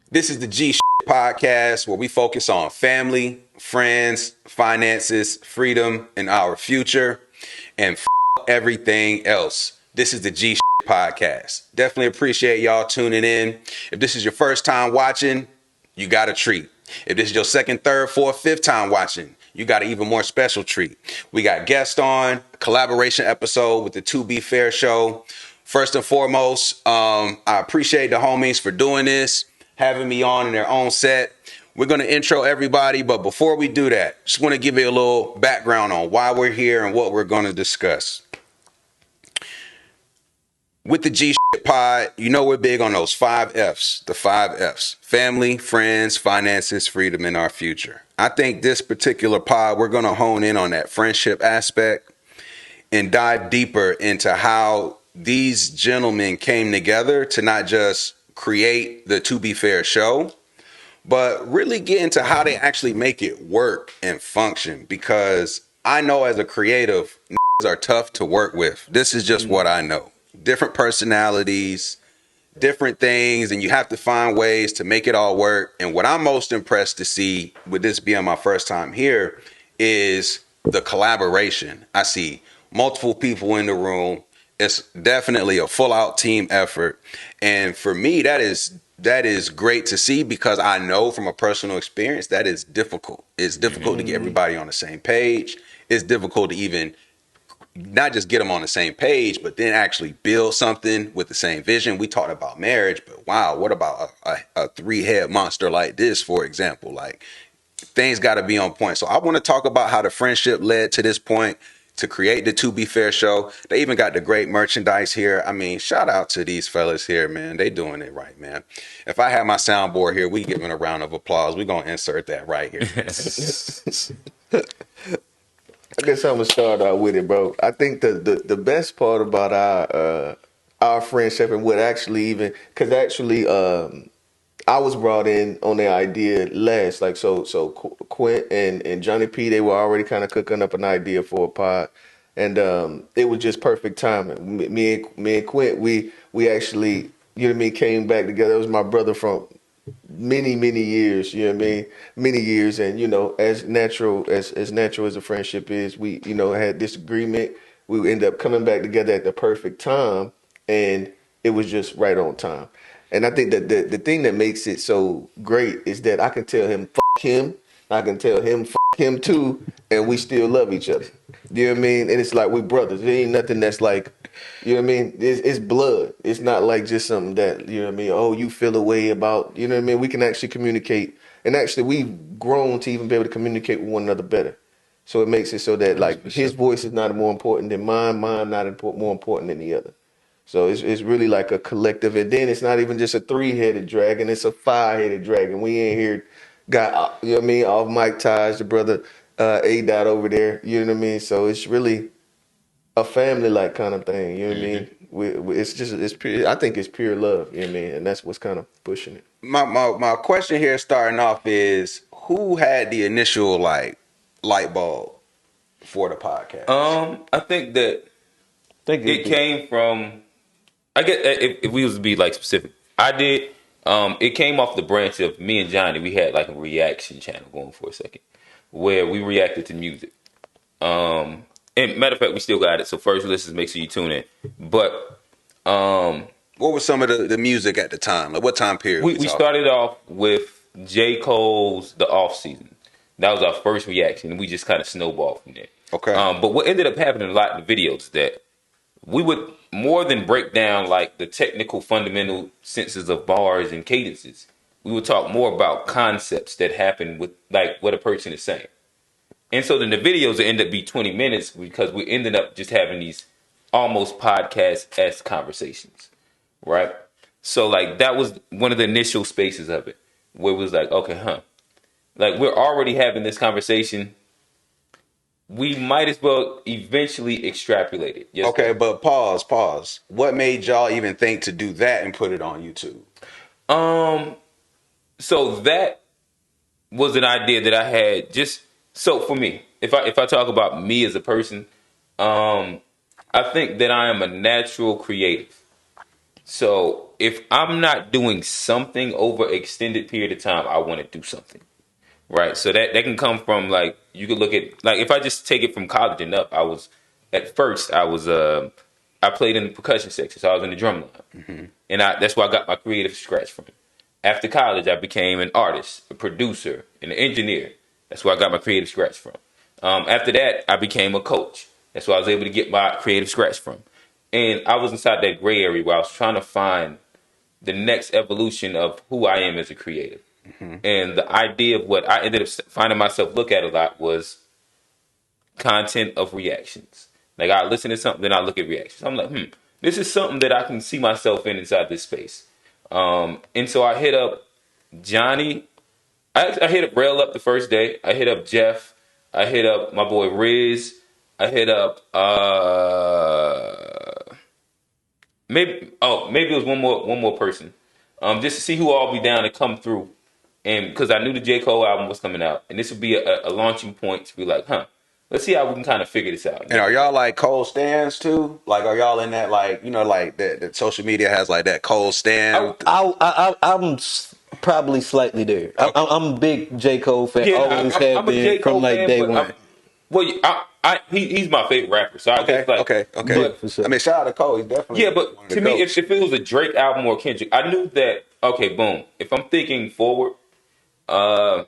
This is the Podcast where we focus on family, friends, finances, freedom, and our future, and everything else. This is the Podcast. Definitely appreciate y'all tuning in. If this is your first time watching, you got a treat. If this is your second, third, fourth, fifth time watching, you got an even more special treat. We got guests on, a collaboration episode with the To Be Fair show. First and foremost, I appreciate the homies for doing this, having me on in their own set. We're going to intro everybody, but before we do that, just want to give you a little background on why we're here and what we're going to discuss. With the Pod, you know we're big on those 5 F's, the 5 F's: family, friends, finances, freedom, and our future. I think this particular pod, we're going to hone in on that friendship aspect and dive deeper into how these gentlemen came together to not just create the To Be Fair show, but really get into how they actually make it work and function. Because I know as a creative, are tough to work with. This is just what I know. Different personalities, different things, and you have to find ways to make it all work. And what I'm most impressed to see with this being my first time here is the collaboration. I see multiple people in the room. It's definitely a full out team effort. And for me, that is great to see, because I know from a personal experience that is difficult. It's difficult to get everybody on the same page. It's difficult to even not just get them on the same page, but then actually build something with the same vision. We talked about marriage, but wow, what about a three-head monster like this, for example? Like, things got to be on point. So I want to talk about how the friendship led to this point to create the To Be Fair show. They even got the great merchandise here. I mean, shout out to these fellas here, man. They doing it right, man. If I had my soundboard here, we giving a round of applause. We're going to insert that right here. I guess I'm gonna start out with it, bro. I think the best part about our friendship and what actually even because actually I was brought in on the idea last, like Quint and Jonny P, they were already kind of cooking up an idea for a pod, and it was just perfect timing. Me and Quint, we actually, you know what I mean, came back together. It was my brother from many years, you know what I mean, many years. And as natural as a friendship is, we had disagreement. We end up coming back together at the perfect time, and it was just right on time. And I think that the thing that makes it so great is that I can tell him fuck him, I can tell him fuck him too, and we still love each other. You know what I mean? And it's like we brothers. There ain't nothing that's like, you know what I mean? It's blood. It's not like just something that, you know what I mean, oh, you feel a way about, you know what I mean? We can actually communicate. And actually, we've grown to even be able to communicate with one another better. So it makes it so that, like, his voice is not more important than mine not more important than the other. So it's really like a collective. And then it's not even just a three-headed dragon, it's a five-headed dragon. We ain't here got, you know what I mean, off Mike Taj, the brother A Dot over there, you know what I mean? So it's really a family like kind of thing. You know what I mean? It's pure. I think it's pure love. You know what I mean? And that's what's kind of pushing it. My question here starting off is, who had the initial light bulb for the podcast? I think that Thank it you. came from. I guess if we was to be like specific, I did. It came off the branch of me and Johnny. We had like a reaction channel going for a second, where we reacted to music. And matter of fact, we still got it. So first, listeners, make sure you tune in. But What was some of the music at the time? Like, what time period we started off with J. Cole's "The Off Season." That was our first reaction, and we just kind of snowballed from there. Okay. But what ended up happening a lot in the videos is that we would more than break down like the technical fundamental senses of bars and cadences. We would talk more about concepts that happen with like what a person is saying. And so then the videos would end up be 20 minutes because we ended up just having these almost podcast-esque conversations, right? So like that was one of the initial spaces of it where it was like, okay, like we're already having this conversation. We might as well eventually extrapolate it. Yes, Okay, but pause. What made y'all even think to do that and put it on YouTube? So that was an idea that I had just so for me. If I talk about me as a person, I think that I am a natural creative. So if I'm not doing something over an extended period of time, I want to do something. Right. So that can come from like you could look at like if I just take it from college and up, I played in the percussion section, so I was in the drum line. And that's where I got my creative scratch from. After college I became an artist, a producer, and an engineer. That's where I got my creative scratch from. After that I became a coach. That's where I was able to get my creative scratch from. And I was inside that gray area where I was trying to find the next evolution of who I am as a creative. And the idea of what I ended up finding myself look at a lot was content of reactions. Like I listen to something, then I look at reactions. I'm like, this is something that I can see myself in inside this space. And so I hit up Johnny. I hit up Rail up the first day. I hit up Jeff. I hit up my boy Riz. I hit up maybe it was one more person. Just to see who all be down to come through. And because I knew the J. Cole album was coming out, and this would be a launching point to be like, let's see how we can kind of figure this out. And are y'all like Cole stands too? Like, are y'all in that like like that social media has like that Cole stand? I'm probably slightly there. I'm a big J. Cole fan. Yeah, Always have I'm a been J. Cole from like fan, day but one. he's my favorite rapper. So I guess like Okay. Yeah, for sure. I mean, shout out to Cole. He's definitely yeah, but one of the to me, goats. if it was a Drake album or Kendrick, I knew that okay, boom. If I'm thinking forward, the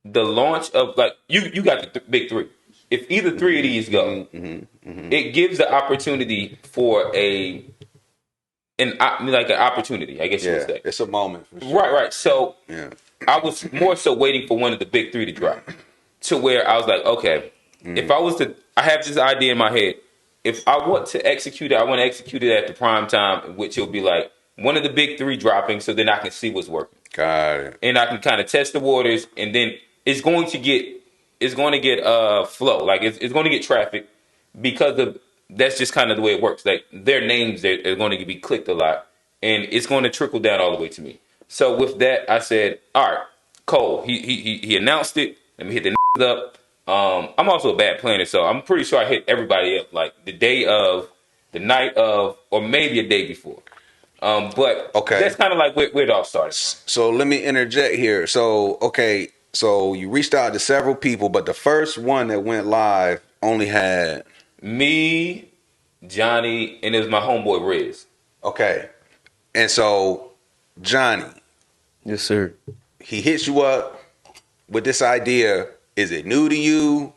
launch of like you got the big three. If either three of these go, it gives the opportunity for an opportunity. I guess you would say. it's a moment for sure. Right. So Yeah. I was more so waiting for one of the big three to drop, to where I was like, okay, if I have this idea in my head. If I want to execute it, I want to execute it at the prime time, in which it'll be like one of the big three dropping, so then I can see what's working. Got it. And I can kind of test the waters, and then it's going to get flow, like it's going to get traffic because of that's just kind of the way it works. Like their names are going to be clicked a lot, and it's going to trickle down all the way to me. So with that, I said, all right, Cole. He announced it. Let me hit the up. I'm also a bad planner, so I'm pretty sure I hit everybody up like the day of, the night of, or maybe a day before. But Okay. that's kind of like where it all started from. So let me interject here. So so you reached out to several people, but the first one that went live only had Me, Johnny, and it was my homeboy Riz. okay. And so Johnny, Yes, sir. he hits you up with this idea. Is it new to you?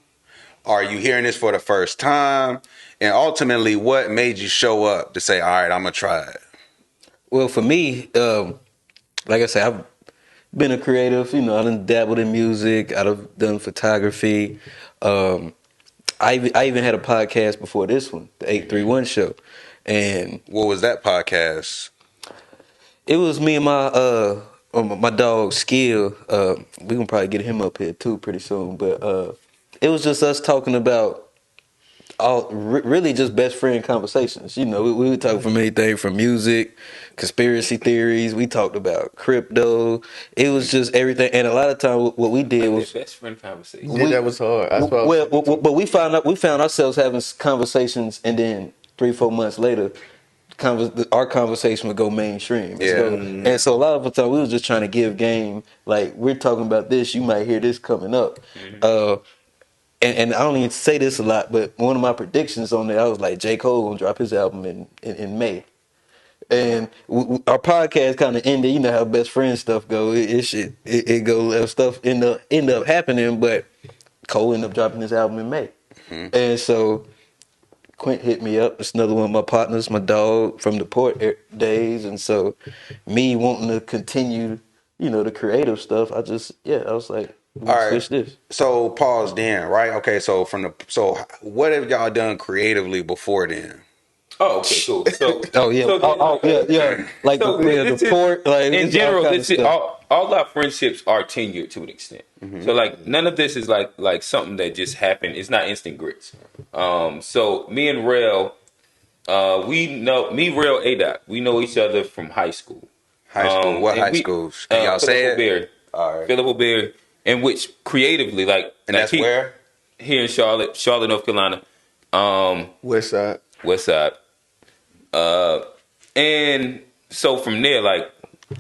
Are you hearing this for the first time? And ultimately, what made you show up to say, all right, I'm going to try it? Well, for me, like I said, I've been a creative. I done dabbled in music. I've done photography. I even had a podcast before this one, the 831 show, and What was that podcast? it was me and my dog Skill. We gonna probably get him up here too pretty soon. But it was just us talking about really just best friend conversations. We would talk from anything from music, conspiracy theories. We talked about crypto. It was just everything. And a lot of time, what we did was Best friend conversation. Yeah, that was hard. That's why but we found ourselves having conversations, and then 3-4 months later, our conversation would go mainstream. Yeah. And so a lot of the time we was just trying to give game. Like we're talking about this, you might hear this coming up. And I don't even say this a lot, but one of my predictions on there, I was like, J. Cole gonna drop his album in May. And our podcast kind of ended. You know how best friend stuff go. It go stuff end up happening, but Cole ended up dropping his album in May. And so Quint hit me up. It's another one of my partners, my dog from the port days. And so me wanting to continue, the creative stuff, I was like, All right. switch this. So pause then, right? Okay, so so what have y'all done creatively before then? Oh, okay, cool. So, Oh yeah, yeah. Like So the port, like in it's all general, kind of stuff. all our friendships are tenured to an extent. So like none of this is like something that just happened. It's not instant grits. So me and Rail, Rail, A-Dot, we know each other from high school. High school? What and high schools? Can y'all say it? Berry, All right. Philip Berry, in which creatively, And that's where? Here in Charlotte, North Carolina. West Side. West Side. And so from there, like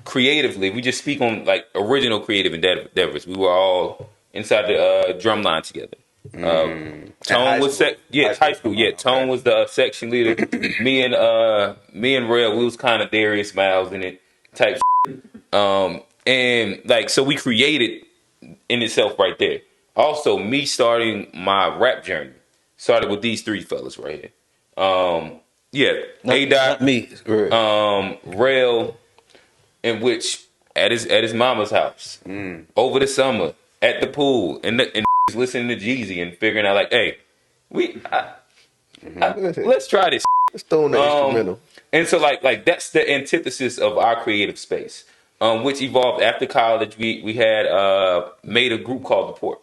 creatively, we just speak on like original creative endeavors. We were all inside the drum line together. Tone was high school. Yeah, Tone was the section leader. me and Rail, we was kind of Darius Miles in it type. And like so, we created in itself right there. Also, me starting my rap journey started with these three fellas right here. Yeah, A Not Dot, me. Right. Rail, in which at his mama's house over the summer at the pool and listening to Jeezy and figuring out like, hey, let's try this. Let's throw in the instrumental. And so like that's the antithesis of our creative space, which evolved after college. We had made a group called The Port,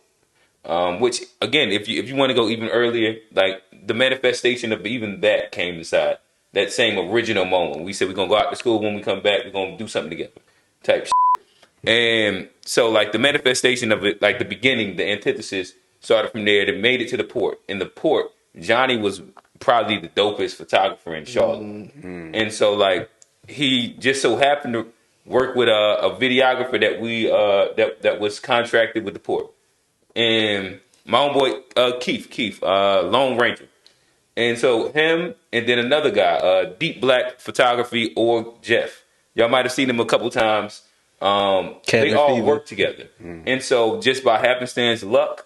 which again, if you want to go even earlier, like the manifestation of even that came inside that same original moment. We said we're gonna go out to school. When we come back, we're gonna do something together, type. And so like the manifestation of it, like the beginning, the antithesis started from there. That made it to The Port. In The Port, Johnny was probably the dopest photographer in Charlotte, and so like he just so happened to work with a videographer that we that was contracted with The Port, and my own boy Keith, Lone Ranger. And so him and then another guy, Deep Black Photography or Jeff. Y'all might have seen him a couple times. They all Fever. work together. And so just by happenstance luck,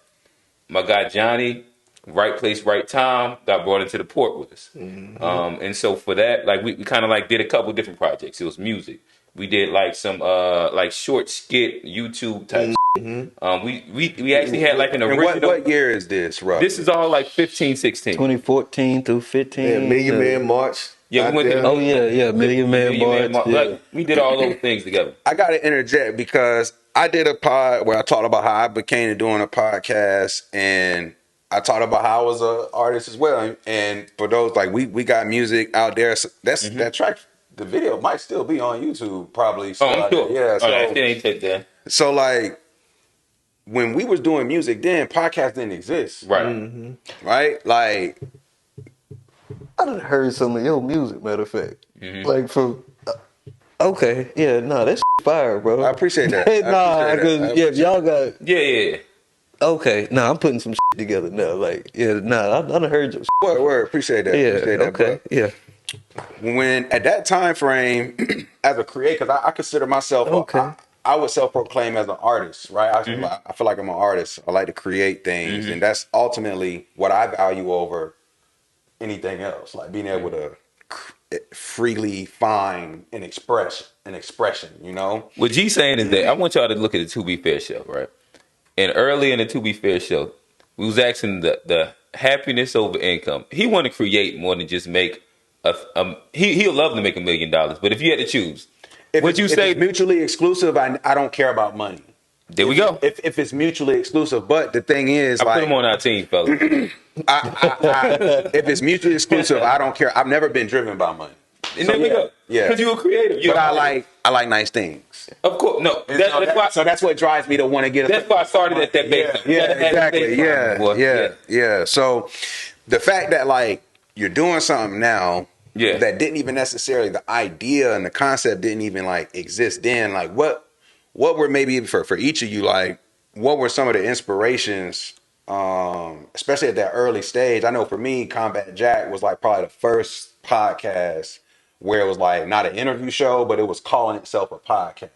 my guy Johnny, right place, right time, got brought into The Port with us. And so for that, like we kind of like did a couple different projects. It was music. We did like some like short skit YouTube type. We actually had like an And original. what year is this, roughly? This is all like 15, 16. 2014 through 15. Yeah, Million Man March. Yeah, we went to Oh yeah, Million Man March. Yeah. Like, we did all those things together. I got to interject because I did a pod where I talked about how I became to doing a podcast, and I talked about how I was an artist as well. And for those like we got music out there. So that's that track. The video might still be on YouTube, probably. Oh, I'm sure. Yeah. So, that shit ain't take that. so like when we was doing music, then podcasts didn't exist, Right. right? Like I done heard some of your music, matter of fact. Like from okay, yeah, nah, that's fire, bro. I appreciate that. If y'all got Yeah. okay, nah, I'm putting some shit together now. Like, yeah, nah, I done heard your word, appreciate that. yeah, Appreciate that, okay, but yeah. when at that time frame as a creator, because I consider myself Okay. I would self-proclaim as an artist, right? I feel like I'm an artist. I like to create things, and that's ultimately what I value over anything else, like being able to freely find an expression, you know. What G's saying is that I want y'all to look at the To Be Fair show, right? And early in the To Be Fair show, we was asking the happiness over income. He want to create more than just make he'll love to make $1 million, but if you had to choose, would you If say it's mutually exclusive? I don't care about money. there we go? If it's mutually exclusive, but the thing is, I put him on our team, fella. if it's mutually exclusive, I don't care. I've never been driven by money. And there we go. Yeah. Because you're a creative. But I like nice things. Of course. No. So that's what drives me to want to get. That's why I started at that base. Yeah, exactly. Yeah. So the fact that like you're doing something now, that didn't even necessarily the idea and the concept didn't even like exist then. Like what were maybe for each of you, like what were some of the inspirations, especially at that early stage? I know for me, Combat Jack was like probably the first podcast where it was like not an interview show, but it was calling itself a podcast.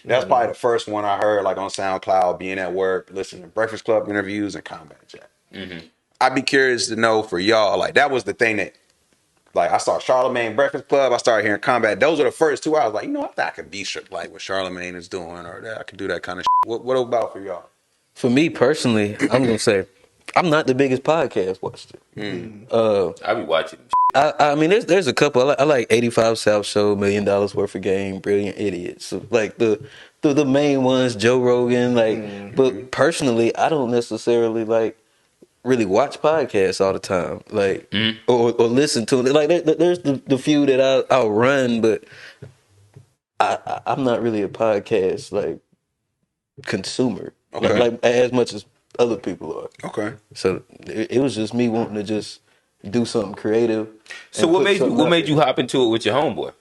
That's probably the first one I heard like on SoundCloud, being at work, listening to Breakfast Club interviews and Combat Jack. I'd be curious to know for y'all, like that was the thing that, like I saw Charlamagne Breakfast Club, I started hearing Combat. Those are the first two. I was like, you know, I think I could be like what Charlamagne is doing, or that I could do that kind of shit. What about for y'all? For me personally, I'm gonna say I'm not the biggest podcast watcher. I be watching. I mean, there's a couple. I like 85 South Show, $1 Million Worth of Game, Brilliant Idiots. So, like the main ones, Joe Rogan. Like, but personally, I don't necessarily like really watch podcasts all the time. Like, or listen to it. Like, there's the few that I'll run, but I'm not really a podcast like consumer. Okay. Like as much as other people are. Okay. So it was just me wanting to just do something creative. So what made you hop into it with your homeboy?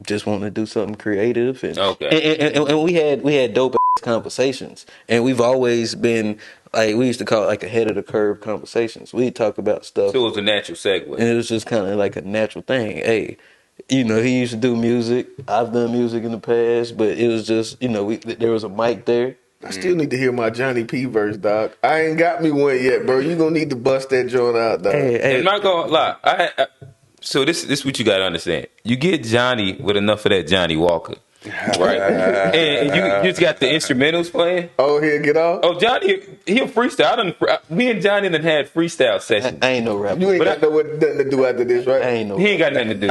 just wanting to do something creative, and Okay. and we had dope ass conversations, and we've always been like, we used to call it like ahead of the curve conversations. We talk about stuff, So it was a natural segue. and it was just kind of like a natural thing. Hey, you know, he used to do music. I've done music in the past, but it was just, you know, there was a mic there. I still need to hear my Jonny P verse, dog. I ain't got me one yet, bro. You gonna need to bust that joint out, dog. Hey, And hey, I'm not gonna lie. So this what you gotta understand. You get Johnny with enough of that Johnny Walker, right? And you just got the instrumentals playing. Oh, here, get off. Oh, Johnny, he'll freestyle. Me and Johnny done had freestyle sessions. I ain't no rapper. You ain't got nothing to do after this, right? I ain't no. He ain't got nothing to do.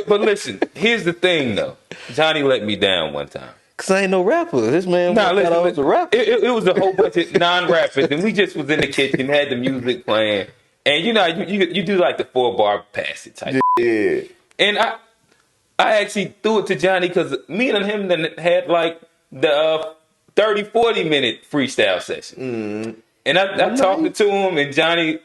But listen, here's the thing though. Johnny let me down one time. Cause I ain't no rapper. This man thought I was a rapper. It was a whole bunch of non-rappers, and we just was in the kitchen, had the music playing, and you know, you do like the 4-bar pass it type. Yeah. And I actually threw it to Johnny because me and him then had like the 30, 40-minute freestyle session. And I talked it to him, and Johnny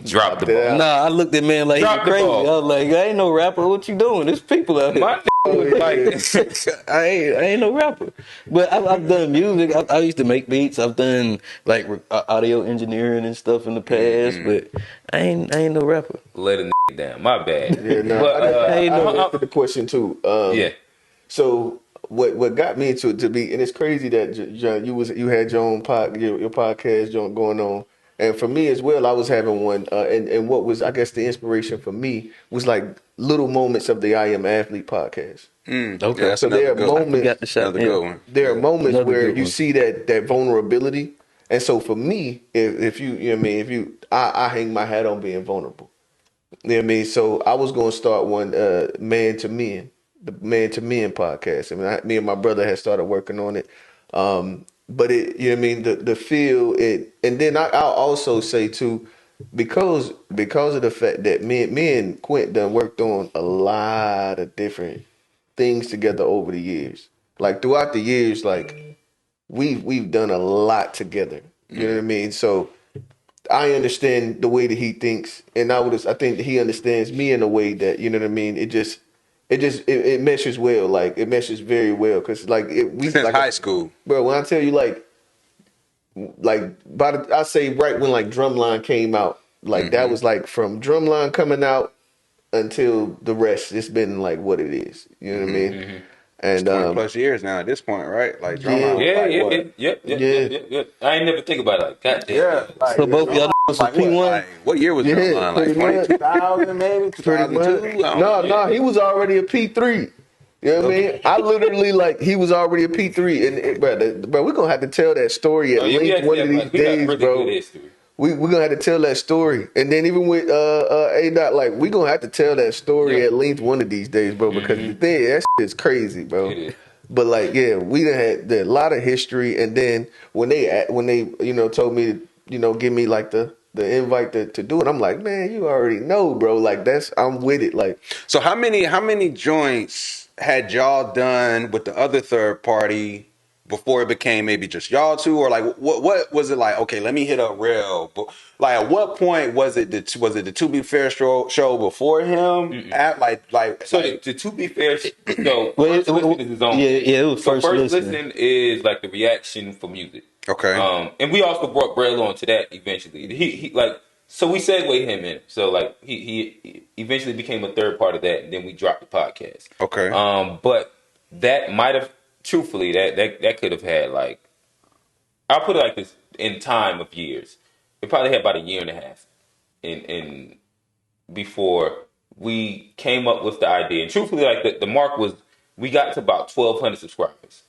dropped the ball. Nah, I looked at man like he Drop the crazy. I ball. was like, I ain't no rapper. What you doing? There's people out here. My was like, I ain't no rapper. But I've done music. I used to make beats. I've done like audio engineering and stuff in the past. But I ain't no rapper. let a down. My bad. Yeah, no. But, I ain't no- answered the question too. Yeah. So what got me into it to be, and it's crazy that John, you had your own your podcast joint going on, and for me as well, I was having one. And what was, I guess, the inspiration for me was like little moments of the I Am Athlete podcast. Okay. Yeah, that's So there are another good one. moments. Got the shot. Another Yeah. good one. There are moments Another where good you one. see that vulnerability, and so for me, if you know what I mean, I hang my hat on being vulnerable. You know what I mean? So I was going to start one, Man to Men, the Man to Men podcast. I mean, me and my brother had started working on it. But it, you know what I mean, the feel it, and then I'll also say too, because of the fact that me and Quint done worked on a lot of different things together over the years. Like throughout the years, like we've done a lot together. You know what I mean? So I understand the way that he thinks, and I think that he understands me in a way that, you know what I mean. It meshes well, like it meshes very well, because we Since like high school. bro. When I tell you I say right when like Drumline came out, like that was like from Drumline coming out until the rest. It's been like what it is. You know what I mean? And 20 plus years now at this point, right? Like Drumline was Yeah, like yeah, what? yeah. I ain't never think about it like, God damn. Yeah. Like, So both y'all was like P1? what? Like, what year was Drumline? Like pretty much. 20,000 maybe? 2002? No, he was already a P3. You know what I mean? I literally he was already a P3, and bro, we're gonna have to tell that story at length one of these days, bro. We're gonna have to tell that story, and then even with A Dot, like we gonna have to tell that story at length one of these days, bro. Because the thing that shit is crazy, bro. It is. But like, yeah, we done had a lot of history, and then when they told me to give me like the invite to do it, I'm like, man, you already know, bro. Like I'm with it. Like, So how many joints had y'all done with the other third party before it became maybe just y'all two, or like what was it like? Okay, let me hit up Real. But like, at what point was it the To Be Fair show before him? So to be fair, so Well, first listen is his own. yeah, it was So first listening. listen is like the reaction for music. Okay. And we also brought Braille on to that eventually. He like, so we segued him in. So like he eventually became a third part of that, and then we dropped the podcast. Okay. But that might have, truthfully, that could have had like, I'll put it like this, in time of years. It probably had about a year and a half in before we came up with the idea. And truthfully, like the mark was, we got to about 1,200 subscribers.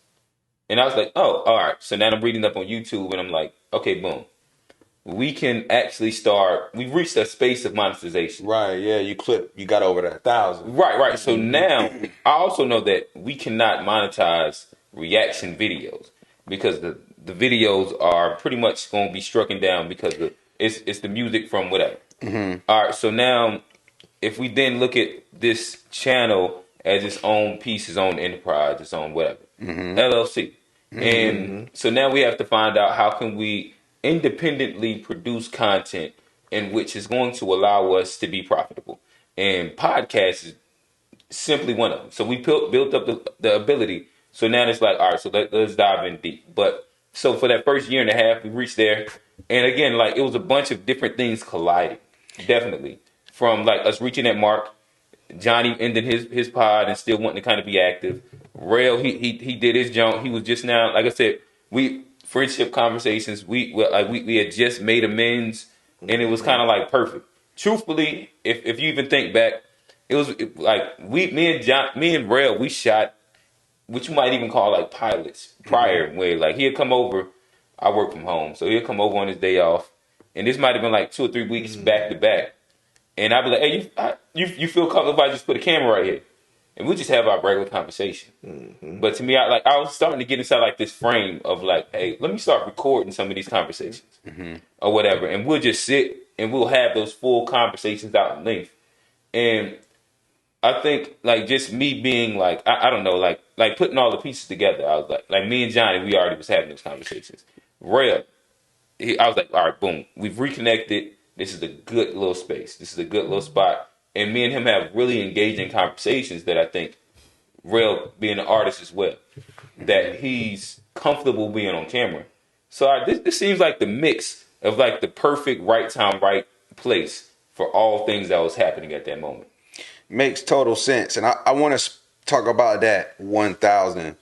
And I was like, oh, all right. So now I'm reading up on YouTube, and I'm like, okay, boom. We can actually we've reached that space of monetization. Right. Yeah. You got over that 1,000. Right. So now I also know that we cannot monetize reaction videos because the videos are pretty much going to be struck down because it's the music from whatever. All right. So now if we then look at this channel as its own piece, its own enterprise, its own whatever, LLC. And so now we have to find out how can we independently produce content in which is going to allow us to be profitable. And podcasts simply one of them. So we built up the ability. So now it's like, all right, so let's dive in deep. But so for that first year and a half, we reached there, and again, like it was a bunch of different things colliding. Definitely, from like us reaching that mark, Johnny ending his pod and still wanting to kind of be active. Rail, he did his jump. He was just now, like I said, we friendship conversations. We had just made amends, and it was kind of like perfect. Truthfully, if you even think back, like me and Rail, we shot what you might even call like pilots prior, where like he'd come over. I work from home, so he'd come over on his day off, and this might have been like 2 or 3 weeks back to back. And I'd be like, "Hey, you feel comfortable if I just put a camera right here, and we just have our regular conversation." But to me, I was starting to get inside like this frame of like, "Hey, let me start recording some of these conversations or whatever," and we'll just sit and we'll have those full conversations out in length. And I think like just me being like, I don't know, like putting all the pieces together. I was like me and Johnny, we already was having those conversations. Rhea, I was like, all right, boom, we've reconnected. This is a good little space. This is a good little spot. And me and him have really engaging conversations that I think, Rail being an artist as well, that he's comfortable being on camera. So this seems like the mix of like the perfect right time, right place for all things that was happening at that moment. Makes total sense. And I want to talk about that 1,000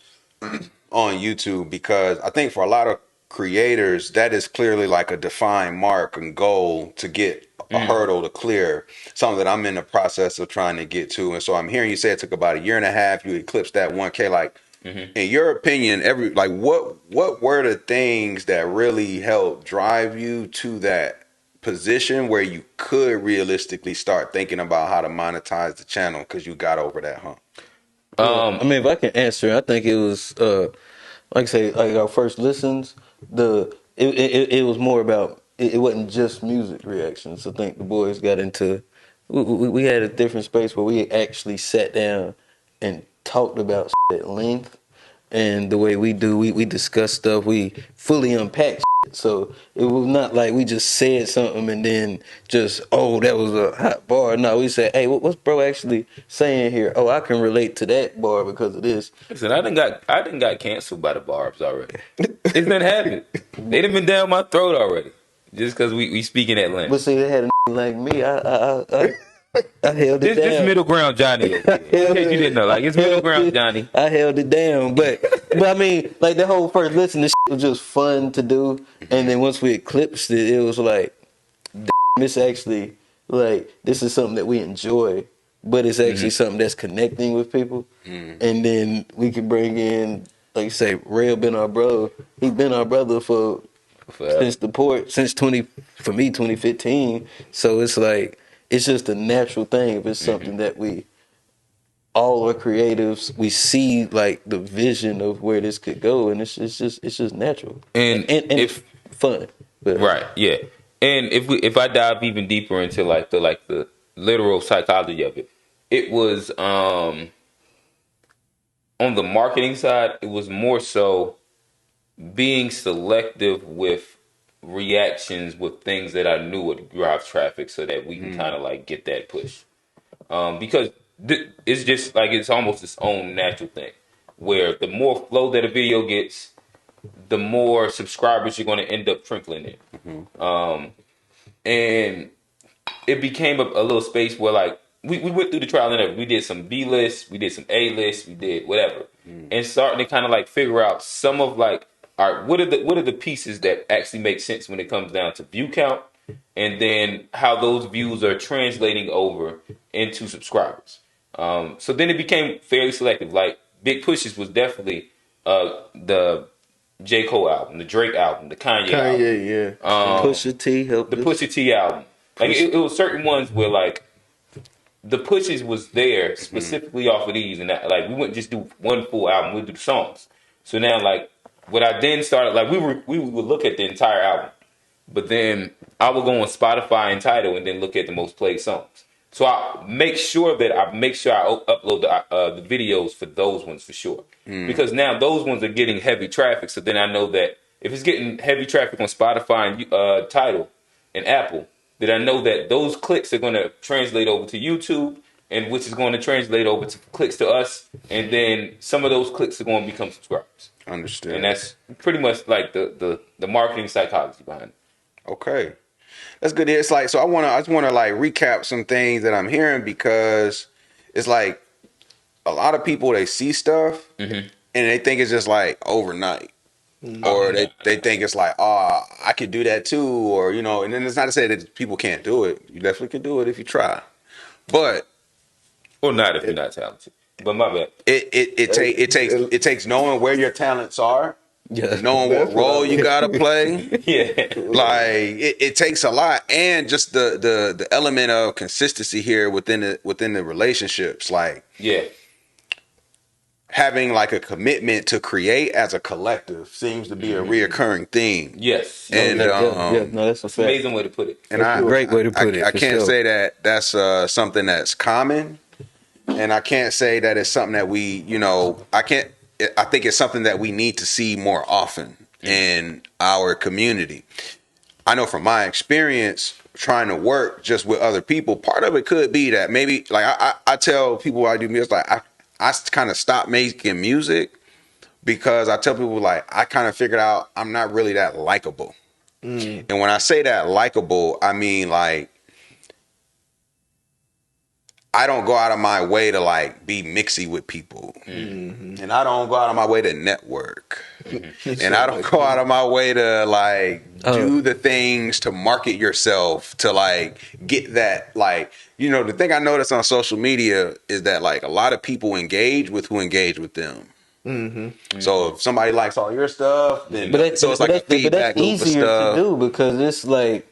on YouTube, because I think for a lot of creators, that is clearly like a defined mark and goal to get a hurdle to clear, something that I'm in the process of trying to get to. And so I'm hearing you say it took about a year and a half, you eclipsed that 1K. Like, in your opinion, what were the things that really helped drive you to that position where you could realistically start thinking about how to monetize the channel because you got over that hump? I mean, if I can answer, I think it was like I say, like our first listens. It was more about it wasn't just music reactions. I think the boys got into we had a different space where we actually sat down and talked about at length. And the way we do, we discuss stuff, we fully unpack shit. So it was not like we just said something and then just, oh, that was a hot bar. No, we said, hey, what's bro actually saying here? Oh, I can relate to that bar because of this. Listen, I done got canceled by the Barbs already. It's been happening. They done been down my throat already. Just because we speaking at length. But see, they had a like me. I held it This down. middle ground Johnny. In case you didn't know, like it's middle ground Johnny. I held it down, but I mean, like the whole first listen, this shit was just fun to do, and then once we eclipsed it, it was like, this actually, like, this is something that we enjoy, but it's actually something that's connecting with people, and then we can bring in, like you say, Ray been our brother. He been our brother for since the port, since 2015. So it's like it's just a natural thing. If it's something that we all are creatives, we see like the vision of where this could go, and it's just natural And if fun. But, right, yeah. And if I dive even deeper into like the literal psychology of it, it was on the marketing side, it was more so being selective with reactions with things that I knew would drive traffic so that we can kind of like get that push. Because it's just like it's almost its own natural thing where the more flow that a video gets, the more subscribers you're going to end up trickling in. And it became a little space where like we went through the trial and error. We did some B lists, we did some A lists, we did whatever, and starting to kind of like figure out some of like, all right, what are the pieces that actually make sense when it comes down to view count, and then how those views are translating over into subscribers. So then it became fairly selective. Like Big Pushes was definitely the J. Cole album, the Drake album, the Kanye album. Yeah. Pusha T helped. The Pusha T album. Like it was certain ones where like the pushes was there specifically off of these, and that, like we wouldn't just do one full album; we'd do the songs. So now, like what I then started, like we would look at the entire album, but then I would go on Spotify and Tidal and then look at the most played songs. So I make sure I upload the videos for those ones for sure, because now those ones are getting heavy traffic. So then I know that if it's getting heavy traffic on Spotify and Tidal and Apple, then I know that those clicks are going to translate over to YouTube, and which is going to translate over to clicks to us, and then some of those clicks are going to become subscribers. Understood. And that's pretty much like the marketing psychology behind it. Okay. That's good. It's like, so I just wanna like recap some things that I'm hearing, because it's like a lot of people, they see stuff and they think it's just like overnight. Or they think it's like, oh, I could do that too, or and then it's not to say that people can't do it. You definitely can do it if you try. But Or not if you're not talented. But my bad. it takes knowing where your talents are, Yeah. knowing what That's what role I you mean. gotta play. Yeah. Like it takes a lot, and just the element of consistency here within the relationships, like Yeah. having like a commitment to create as a collective seems to be a reoccurring theme. Yes. And No, that's a It's an fact. amazing way to put it. and I Great way to put it, I for can't sure. say that that's something that's common, and I can't say that it's something that we I think it's something that we need to see more often in our community. I know from my experience trying to work just with other people, part of it could be that maybe like I tell people I do music, like I kind of stopped making music because I tell people like I kind of figured out I'm not really that likable. And when I say that likable, I mean like I don't go out of my way to like be mixy with people. And I don't go out of my way to network. And I don't go out of my way to like do the things to market yourself, to like get that, like, the thing I notice on social media is that like a lot of people engage with who engage with them. So if somebody likes all your stuff, then so it's like a feedback that's loop of easier stuff. to do, because it's like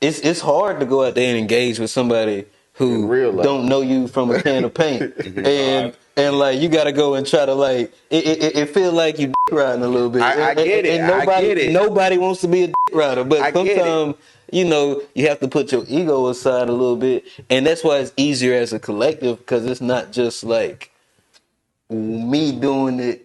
it's hard to go out there and engage with somebody who In real life. don't know you from a can of paint, and like you got to go and try to like it feel like you riding a little bit. I get it. And nobody I get it. nobody wants to be a rider, but I get it. sometimes you have to put your ego aside a little bit, and that's why it's easier as a collective, because it's not just like me doing it,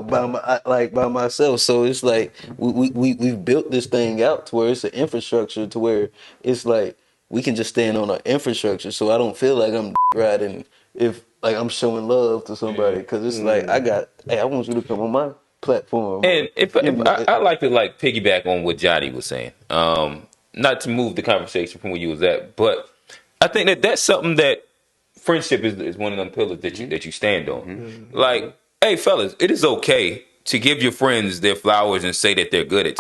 by myself. So it's like we've built this thing out to where it's an infrastructure, to where it's like we can just stand on our infrastructure. So I don't feel like I'm riding if like I'm showing love to somebody, because it's like I want you to come on my platform. And if I like to like piggyback on what Johnny was saying, not to move the conversation from where you was at, but I think that's something that friendship is one of them pillars that you stand on. Like, hey fellas, it is okay to give your friends their flowers and say that they're good at.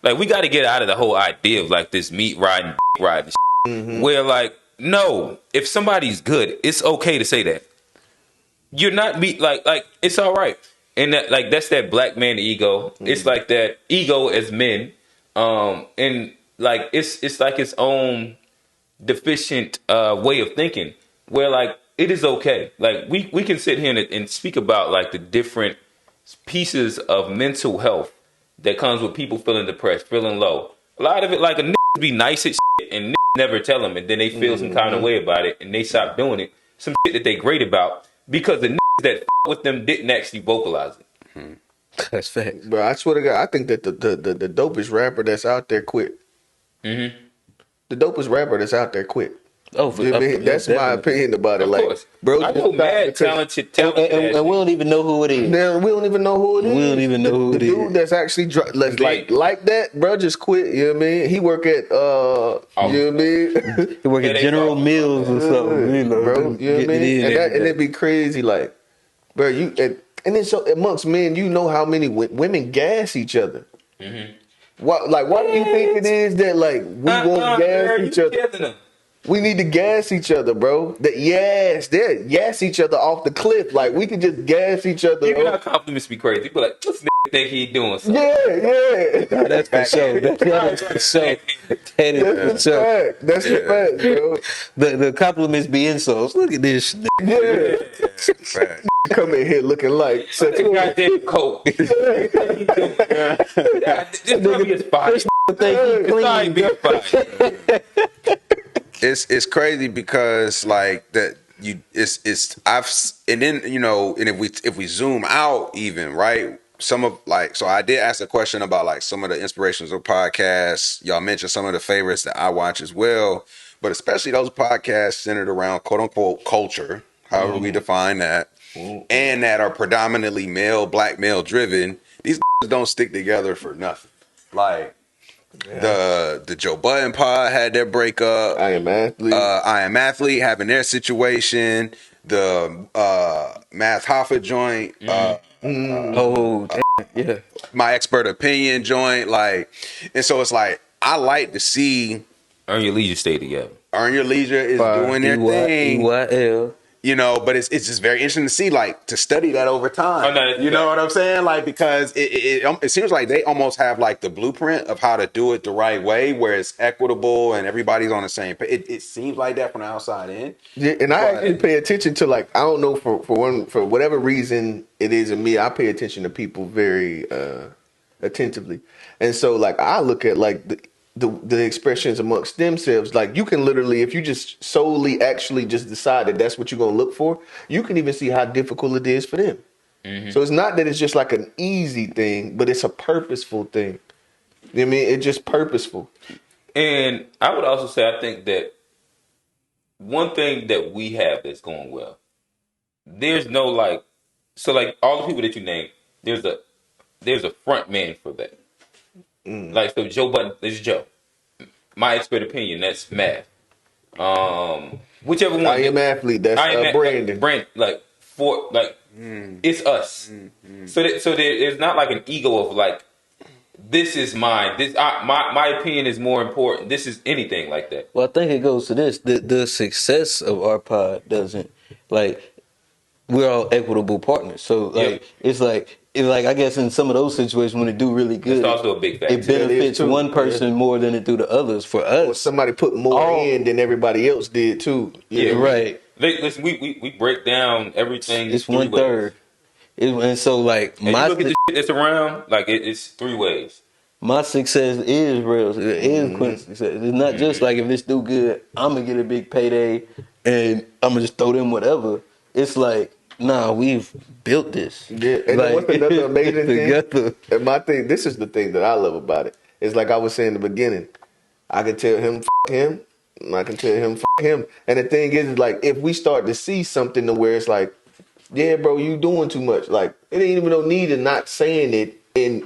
Like, we got to get out of the whole idea of like this meat riding, riding, where like, no, if somebody's good, it's okay to say that. You're not meat, like it's all right. And that, like, that's that black man ego. It's like that ego as men, and like it's like its own deficient way of thinking, where like it is okay. Like we can sit here and speak about like the different pieces of mental health that comes with people feeling depressed, feeling low. A lot of it, like, a nigga be nice at shit and never tell them, and then they feel some kind of way about it and they stop doing it. Some shit that they great about because the niggas that with them didn't actually vocalize it. That's fact. Bro, I swear to God, I think that the dopest rapper that's out there quit. The dopest rapper that's out there quit. Oh, You know what I mean? That's my opinion about it. Of Like, course, bro, I know mad talented, and we don't even know who it is. Now, we don't even know who it is. We don't even know who the it is. dude that's actually like that, bro, just quit. You know what I mean? He work at you know what I mean? He work at they General fuck- Mills or something, bro. You know what I mean? And that, it'd be crazy, like, bro. And then so amongst men, you know how many women gas each other. Why do you think it is that like we won't gas each other? We need to gas each other, bro. They gas each other off the cliff. Like, we could just gas each other. Even our compliments be crazy. But like, this nigga think he doing something. Yeah. that's for sure. That is for sure. That is for That's the sure. fact. That's the fact, bro. The compliments be insults. Look at this. Yeah. Right. Come in here looking like such That a goddamn coat. This probably is fire. Think he Sorry, clean. be fire. It's crazy because like that and then and if we zoom out even, right, some of like, so I did ask a question about like some of the inspirations of podcasts. Y'all mentioned some of the favorites that I watch as well, but especially those podcasts centered around quote unquote culture, however we define that, and that are predominantly male, black male driven. These don't stick together for nothing. Like the Joe Budden pod had their breakup. I am athlete. I am athlete having their situation. The Math Hoffa joint. Oh, damn, yeah. My expert opinion joint. Like, and so it's like I like to see Earn Your Leisure stay together. Earn Your Leisure is doing their thing. EYL. You know, but it's just very interesting to see, like, to study that over time. Oh, no, you know what I'm saying? Like, because it seems like they almost have like the blueprint of how to do it the right way, where it's equitable and everybody's on the same page. It seems like that from the outside in. Yeah, and I actually pay attention to, like, I don't know, for whatever reason it is in me, I pay attention to people very attentively, and so like I look at like the expressions amongst themselves. Like you can literally, if you just solely actually just decide that that's what you're gonna look for, you can even see how difficult it is for them. So it's not that it's just like an easy thing, but it's a purposeful thing. You know what I mean? It's just purposeful. And I would also say, I think that one thing that we have that's going well, there's no like, so like all the people that you named, there's a front man for that. Like, so Joe Budden, there's Joe. My expert opinion, that's Math. Whichever one. I am athlete. That's Brandon. Brandon, like for like, it's us. So there's not like an ego of like, this is mine. My opinion is more important. This is anything like that. Well, I think it goes to this: the success of our pod doesn't like we're all equitable partners. So like it's like I guess in some of those situations when it do really good, it's also a big factor. It benefits one person more than it do the others. For us, or somebody put more in than everybody else did too. Yeah, right. Listen, we break down everything. It's 1/3. And so like and you look at the shit that's around, like it's 3 ways. My success is real. It is Quint's success. It's not just like if this do good, I'm gonna get a big payday and I'm gonna just throw them whatever. It's like, nah, we've built this. Yeah, and like, what's another amazing together. thing? And my thing, this is the thing that I love about it. It's like I was saying in the beginning. I can tell him F him, and I can tell him F him. And the thing is, like, if we start to see something to where it's like, yeah, bro, you doing too much. Like, it ain't even no need of not saying it in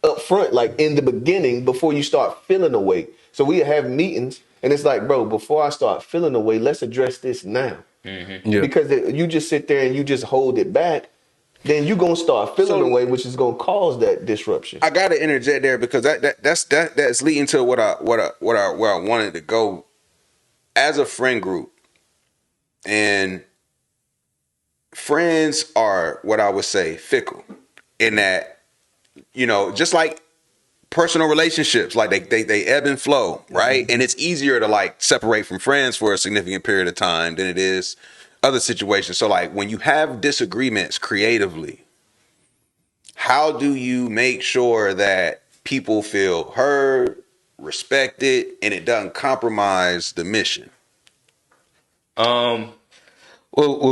up front, like in the beginning, before you start feeling away. So we have meetings, and it's like, bro, before I start feeling away, let's address this now. Yeah. Because you just sit there and you just hold it back, then you're gonna start feeling away, which is gonna cause that disruption. I gotta interject there because that's leading to where I wanted to go as a friend group. And friends are what I would say fickle in that, you know, just like personal relationships, like they ebb and flow, right? And it's easier to like separate from friends for a significant period of time than it is other situations. So like when you have disagreements creatively, how do you make sure that people feel heard, respected, and it doesn't compromise the mission? Well,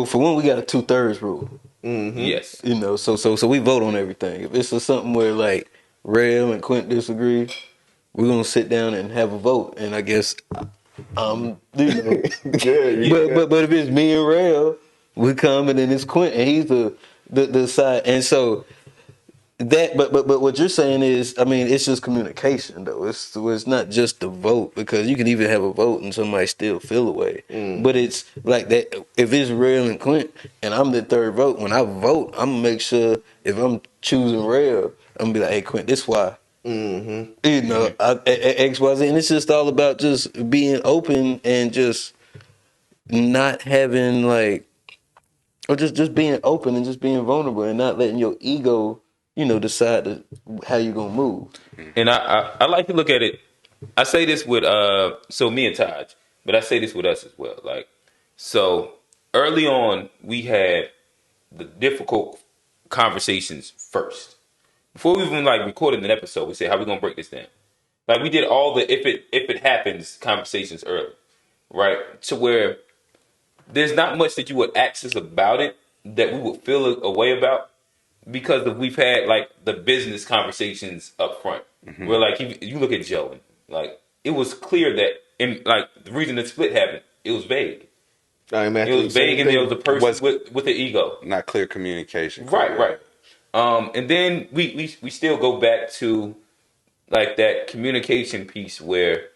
for one, we got a 2/3 rule. Yes. You know, so we vote on everything. If it's something where like Rail and Quint disagree, we're gonna sit down and have a vote. And I guess you know, but if it's me and Rail, we come and then it's Quint and he's the side. And so that, but what you're saying is, I mean, it's just communication though. It's not just the vote, because you can even have a vote and somebody still feel away. But it's like that. If it's Rail and Quint and I'm the third vote, when I vote, I'm gonna make sure if I'm choosing Rail, I'm gonna be like, hey Quint, this why. You know, X, Y, Z, and it's just all about just being open and just not having like, or just being open and just being vulnerable and not letting your ego, you know, decide how you're gonna move. And I like to look at it. I say this with so me and Taj, but I say this with us as well. Like, so early on, we had the difficult conversations first. Before we even like recorded an episode, we said, how we gonna break this down? Like, we did all the if it happens conversations early, right? To where there's not much that you would ask us about it that we would feel a way about, because we've had like the business conversations up front. Where like you look at Joe, and like it was clear that and like the reason the split happened, it was vague. I'm It actually was vague, and there was a person Was with an ego. not clear communication. Right, Correct. right. And then we still go back to like that communication piece where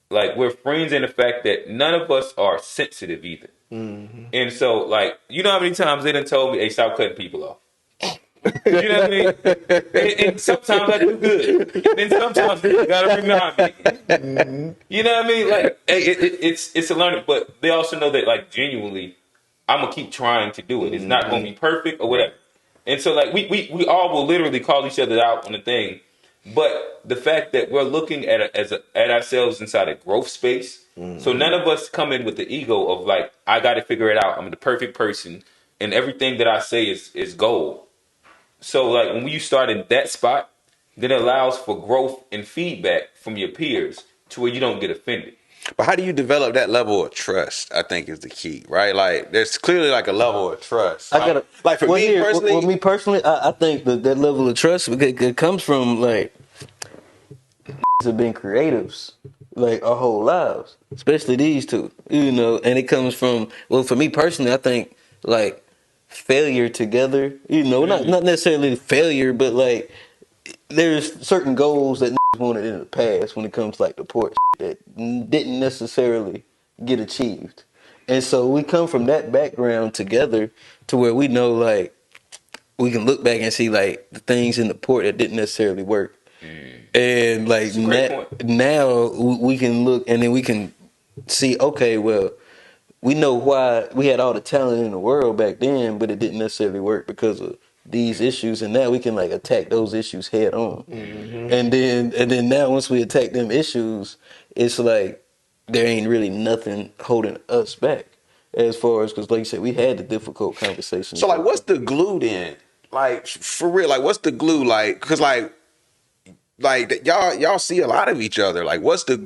like we're friends in the fact that none of us are sensitive either. And so like you know how many times they done told me, "Hey, stop cutting people off." You know what I mean? And sometimes I do good. And then sometimes you gotta remind me. You know what I mean? Like hey, it's a learning, but they also know that like genuinely, I'm gonna keep trying to do it. It's not gonna be perfect or whatever. And so like we all will literally call each other out on the thing, but the fact that we're looking at ourselves inside a growth space, so none of us come in with the ego of like I got to figure it out. I'm the perfect person, and everything that I say is gold. So like when you start in that spot, then it allows for growth and feedback from your peers to where you don't get offended. But how do you develop that level of trust? I think is the key, right? Like, there's clearly like a level of trust. I gotta Like for well, me here, personally, well, me personally, I think that level of trust it comes from like have been creatives like our whole lives, especially these two, you know. And it comes from well, for me personally, I think like failure together, you know, not necessarily failure, but like there's certain goals that wanted in the past when it comes to like the port that didn't necessarily get achieved. And so we come from that background together to where we know like we can look back and see like the things in the port that didn't necessarily work. And like That's a great point. now we can look and then we can see, okay, well, we know why we had all the talent in the world back then, but it didn't necessarily work because of these issues. And now we can like attack those issues head on. And then now once we attack them issues, it's like there ain't really nothing holding us back as far as because like you said, we had the difficult conversations. so like, what's the glue then? Like for real, like what's the glue? Like, cause y'all see a lot of each other. Like, what's the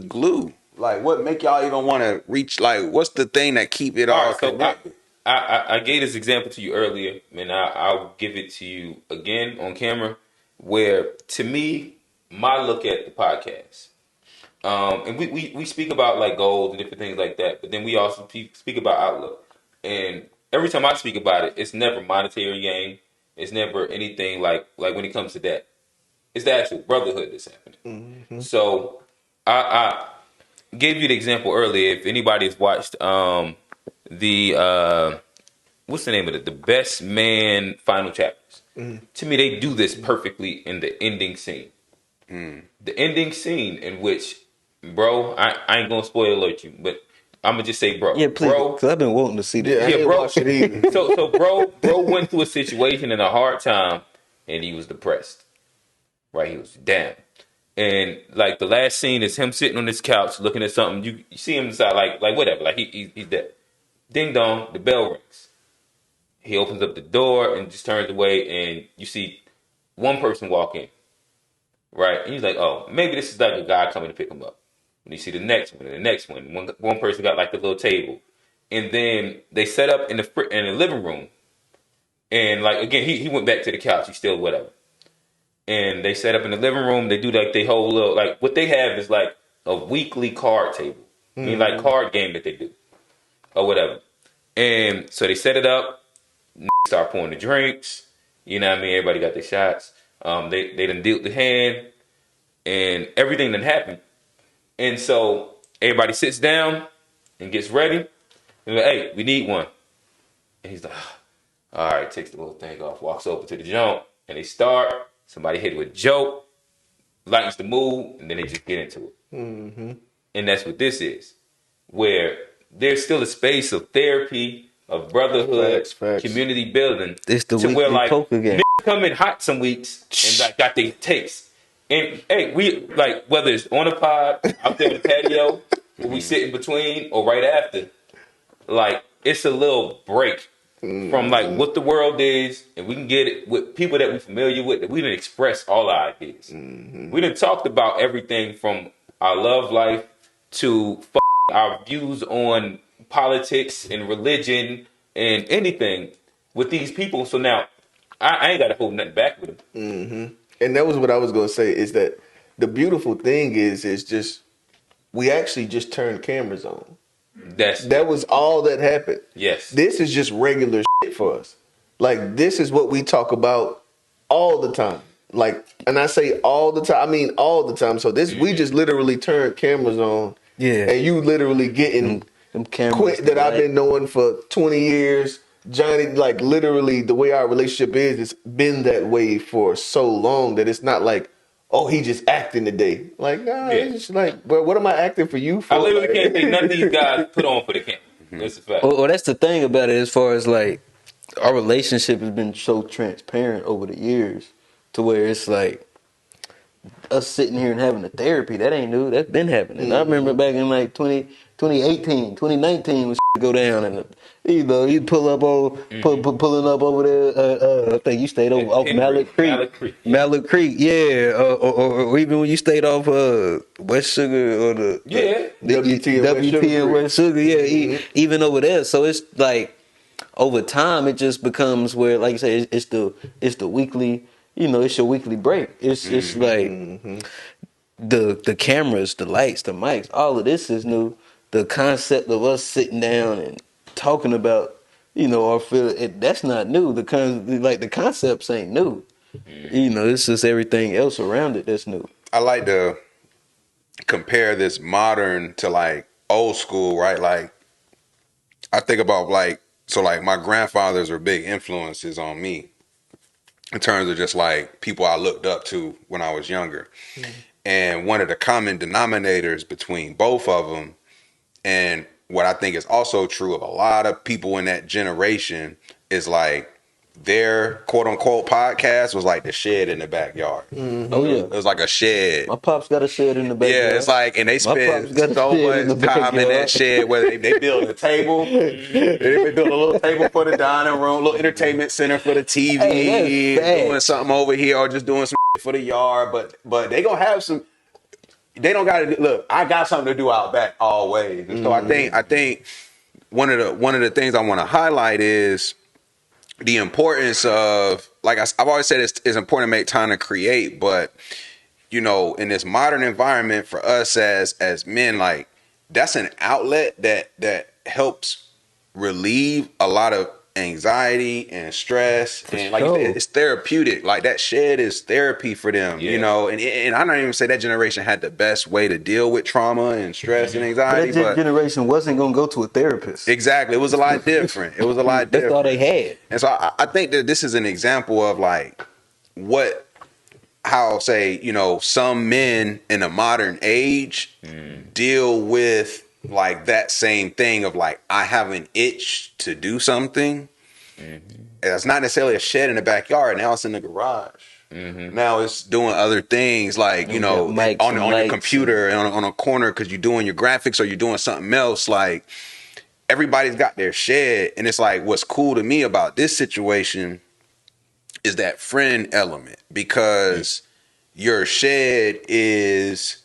glue? Like, what make y'all even want to reach? Like, what's the thing that keep it all All right, so connected? I gave this example to you earlier, and I'll give it to you again on camera. Where to me, my look at the podcast, and we speak about like goals and different things like that, but then we also speak about outlook. And every time I speak about it, it's never monetary gain. It's never anything like when it comes to that. It's the actual brotherhood that's happening. So I gave you the example earlier. If anybody's watched the what's the name of it? The Best Man Final Chapters. To me, they do this perfectly in the ending scene. The ending scene in which, bro, I ain't gonna spoil alert you, but I'm gonna just say, bro, yeah, please, bro, because I've been wanting to see that. Yeah, I ain't bro. watched it either. So bro went through a situation in a hard time, and he was depressed. Right, he was down. And like the last scene is him sitting on this couch looking at something. You see him inside, like whatever, like he's dead. Ding dong, the bell rings. He opens up the door and just turns away, and you see one person walk in. Right, and he's like, "Oh, maybe this is like a guy coming to pick him up." And you see the next one, and the next one. One person got like the little table, and then they set up in the living room. And like again, he went back to the couch. He's still whatever. And they set up in the living room. They do like they whole little like what they have is like a weekly card table. I mean like card game that they do or whatever. And so they set it up. Start pouring the drinks. You know what I mean? Everybody got their shots. They done dealt the hand and everything done happened. And so everybody sits down and gets ready. And like, hey, we need one. And he's like, all right, takes the little thing off, walks over to the joint, and they start. Somebody hit with a joke, lightens the mood, and then they just get into it. And that's what this is, where there's still a space of therapy, of brotherhood, Facts. community building. It's the to where weekly like poker game. niggas come in hot some weeks and like got their taste. And hey, we like whether it's on a pod, out there on the patio, where we sit in between, or right after, like it's a little break from like what the world is, and we can get it with people that we're familiar with, that we didn't express all our ideas. We done talked about everything from our love life to our views on politics and religion and anything with these people. So now I ain't got to hold nothing back with them. And that was what I was gonna say is that the beautiful thing is just we actually just turned cameras on. That's That was all that happened. yes. This is just regular shit for us. Like, this is what we talk about all the time. Like, and I say all the time, I mean all the time. So this, we just literally turned cameras on, Yeah. and you literally getting Them cameras. Quint that I've like- been knowing for 20 years. Johnny, like literally the way our relationship is, it's been that way for so long that it's not like, oh, he just acting today. Like, nah, Yeah. it's just like, bro, what am I acting for you for? I literally Like- can't think none of these guys put on for the camera. That's a fact. Well, that's the thing about it. As far as like our relationship has been so transparent over the years, to where it's like us sitting here and having a therapy. That ain't new. That's been happening. I remember back in like 2018, 2019 when shit go down, and you know you pull up on pulling up over there. I think you stayed over off Mallard Creek. Mallard Creek, yeah. Or even when you stayed off West Sugar or the WT and West Sugar, yeah. Even over there, so it's like over time it just becomes where, like you say, it's the weekly. You know, it's your weekly break. It's like the cameras, the lights, the mics, all of this is new. The concept of us sitting down and talking about, you know, our feel that's not new. The concepts ain't new. You know, it's just everything else around it that's new. I like to compare this modern to like old school, right? Like I think about like my grandfathers are big influences on me in terms of just like people I looked up to when I was younger. And one of the common denominators between both of them, and what I think is also true of a lot of people in that generation, is like their quote unquote podcast was like the shed in the backyard. Oh yeah, It was like a shed. my pops got a shed in the backyard. Yeah, it's like, and they spend so much time in that shed where they build a table. They build a little table for the dining room, little entertainment center for the TV, Hey, doing something over here or just doing some for the yard. But they gonna have some. They don't gotta look. I got something to do out back always. And so I think one of the things I want to highlight is the importance of, like I've always said, it's important to make time to create, but you know, in this modern environment for us as men, like that's an outlet that helps relieve a lot of anxiety and stress, and like it's therapeutic. Like that shed is therapy for them, you know. And I don't even say that generation had the best way to deal with trauma and stress and anxiety. But that generation wasn't gonna go to a therapist. Exactly, it was a lot different. It was a lot different. That's all they had. And so I think that this is an example of like how say, you know, some men in a modern age deal with like that same thing of like, I have an itch to do something. And it's not necessarily a shed in the backyard. Now it's in the garage. Now it's doing other things like, you know, on your computer and on a corner because you're doing your graphics or you're doing something else. Like everybody's got their shed. And it's like, what's cool to me about this situation is that friend element, because your shed is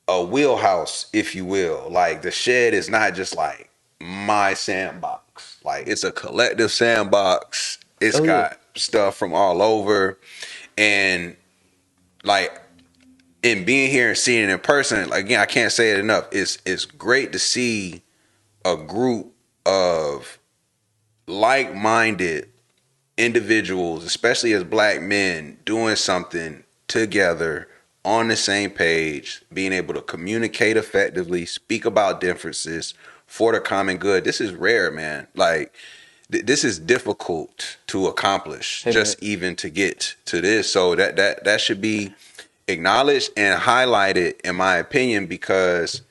a wheelhouse, if you will. Like the shed is not just like my sandbox. Like it's a collective sandbox. It's got stuff from all over. And like in being here and seeing it in person, like, again, I can't say it enough. It's great to see a group of like-minded individuals, especially as black men, doing something together on the same page, being able to communicate effectively, speak about differences for the common good. This is rare, man. Like this is difficult to accomplish, even to get to this. So that should be acknowledged and highlighted, in my opinion, because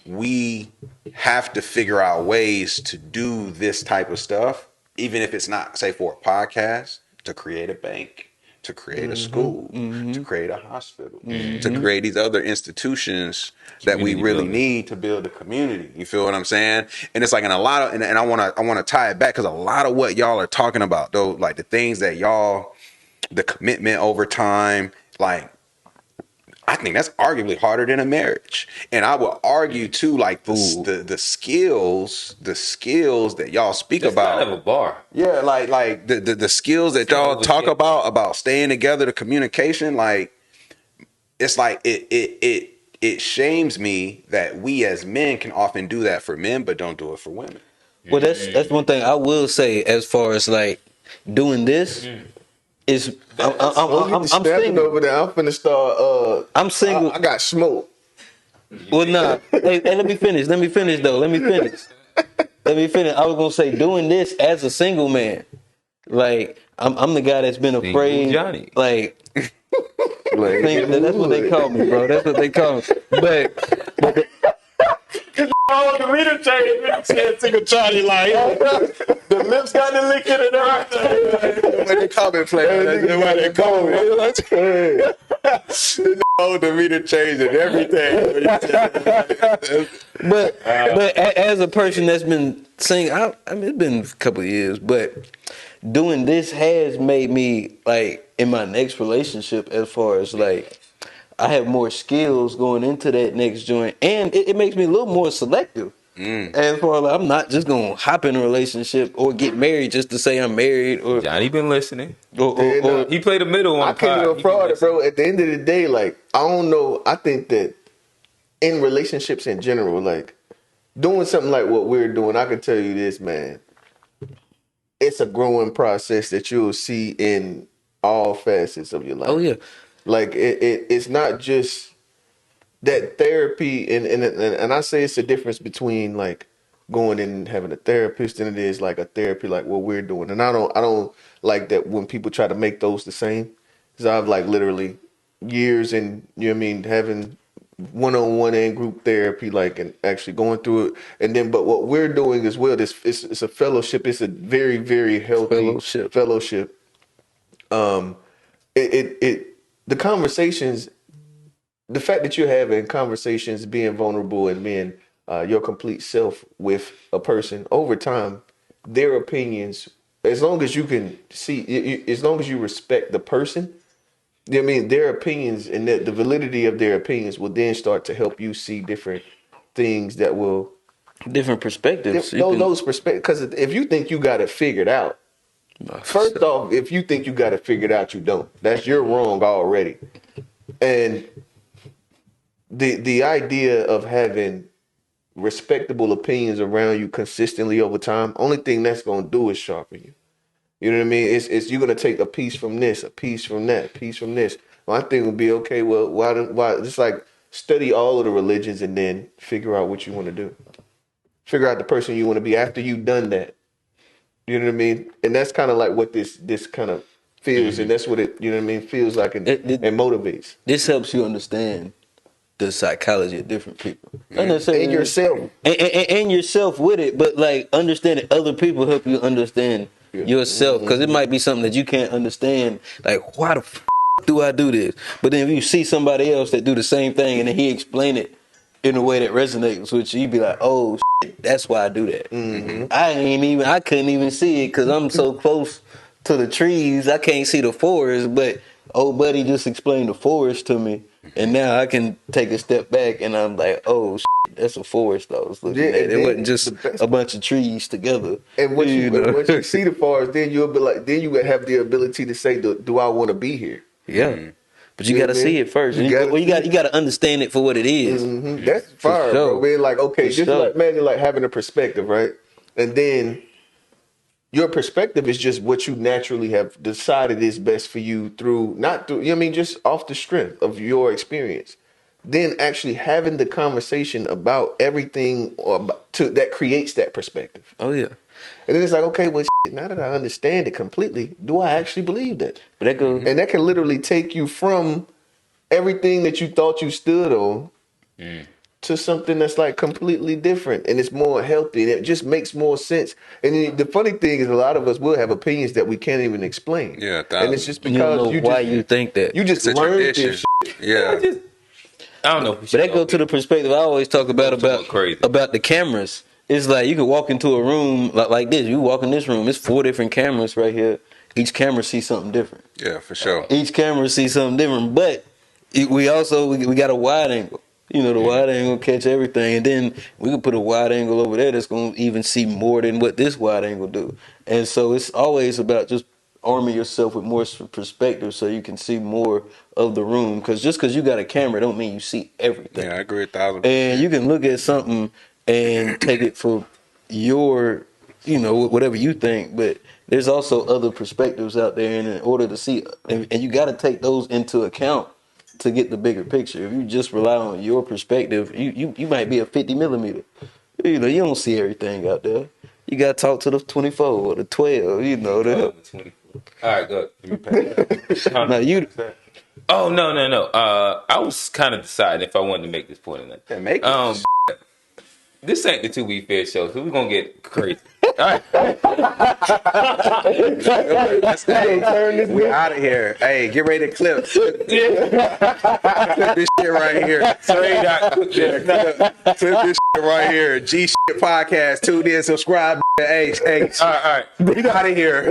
we have to figure out ways to do this type of stuff, even if it's not, say, for a podcast, to create a bank, to create a school, to create a hospital, to create these other institutions that we really need to build a community. You feel what I'm saying? And it's like in a lot of, and I want to tie it back, because a lot of what y'all are talking about, though, like the things that the commitment over time, like, I think that's arguably harder than a marriage. And I would argue too, like the skills that y'all speak about. Kind of a bar. Yeah, like the skills that y'all talk about staying together, the communication, like it's like it it shames me that we as men can often do that for men, but don't do it for women. Well, that's one thing I will say as far as like doing this is Don't get the I'm snapping single. over there. I'm finna start. I'm single. I got smoke. Well, nah. Hey, let me finish. Let me finish though. Let me finish. I was gonna say doing this as a single man. Like I'm the guy that's been Single afraid. Johnny. Like Like, that's what they call me, bro. That's what they call me. But Oh, the meter change. Said single Johnny like the lips got the lick in it and everything. When they comment play, That's why they call me. oh, the meter changed and everything. but as a person that's been singing, I mean it's been a couple of years, but doing this has made me like in my next relationship as far as like I have more skills going into that next joint, and it makes me a little more selective. As far as like, I'm not just gonna hop in a relationship or get married just to say I'm married, or Johnny been listening. or He played the middle on I the can't pod. even fraud it, bro. At the end of the day, like, I don't know. I think that in relationships in general, like, doing something like what we're doing, I can tell you this, man. It's a growing process that you'll see in all facets of your life. oh yeah, Like, it's not just that therapy, and I say it's a difference between like going and having a therapist and it is like a therapy like what we're doing. And I don't like that when people try to make those the same. Because I've like literally years and you know what I mean having one-on-one and group therapy like and actually going through it. And then but what we're doing as well, it's a fellowship. It's a very, very healthy fellowship. It the conversations, the fact that you're having conversations, being vulnerable and being your complete self with a person over time, their opinions, as long as you can see, as long as you respect the person, you know what I mean, their opinions and the validity of their opinions will then start to help you see different things that will different perspectives. those perspectives. Because if you think you got it figured out, first off, if you think you got it figured out, you don't. You're wrong already. And the idea of having respectable opinions around you consistently over time, only thing that's gonna do is sharpen you. You know what I mean? It's you're gonna take a piece from this, a piece from that, a piece from this. My thing would be okay. Well, why? Just like study all of the religions and then figure out what you want to do. Figure out the person you want to be after you've done that. You know what I mean? And that's kind of like what this kind of feels, and that's what it you know what I mean feels like and motivates. This helps you understand the psychology of different people. Not necessarily And yourself. and yourself with it, but like understanding other people help you understand yourself, because it might be something that you can't understand. Like, why the do I do this? But then if you see somebody else that do the same thing and then he explain it in a way that resonates with you, you be like, oh, that's why I do that. I couldn't even see it because I'm so close to the trees. I can't see the forest, but old buddy just explained the forest to me. And now I can take a step back and I'm like, oh, that's a forest I was looking at. It wasn't just a bunch of trees together. And once you see the forest, then you'll be like, then you would have the ability to say, do I want to be here? Yeah. But you got to see it first. You got to understand it for what it is. That's fire, bro. Being like, okay, just like imagine like having a perspective, right? And then your perspective is just what you naturally have decided is best for you not through, you know what I mean, just off the strength of your experience. Then actually having the conversation about everything that creates that perspective. Oh, yeah. And then it's like, okay, well, now that I understand it completely, do I actually believe that? But and that can literally take you from everything that you thought you stood on to something that's like completely different, and it's more healthy, and it just makes more sense. And the funny thing is, a lot of us will have opinions that we can't even explain. Yeah, and it's just because you think that you just learned this. Yeah. I don't know. But that goes to the perspective I always talk about the cameras. It's like you can walk into a room like this. You walk in this room, it's 4 different cameras right here. Each camera sees something different. Yeah, for sure. Each camera sees something different. But we got a wide angle. You know, the wide angle catch everything. And then we can put a wide angle over there that's going to even see more than what this wide angle do. And so it's always about just arming yourself with more perspective so you can see more of the room. Because just because you got a camera don't mean you see everything. Yeah, I agree 1,000%. And you can look at something and take it for your, whatever you think, but there's also other perspectives out there, and in order to see, and you got to take those into account to get the bigger picture. If you just rely on your perspective, you might be a 50 millimeter. You don't see everything out there. You got to talk to the 24 or the 12, All right, go. Let me pass it. Now you. Oh no. I was kind of deciding if I wanted to make this point or not. Yeah, make it. This ain't the 2 Week Fair show, so we're gonna get crazy. All right. We out of here. Hey, get ready to clip. Clip this shit right here. Straight out. Clip this shit right here. G shit podcast. Tune in, subscribe. Hey. All right. We out of here.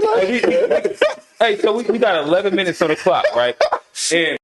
Hey, so we got 11 minutes on the clock, right? And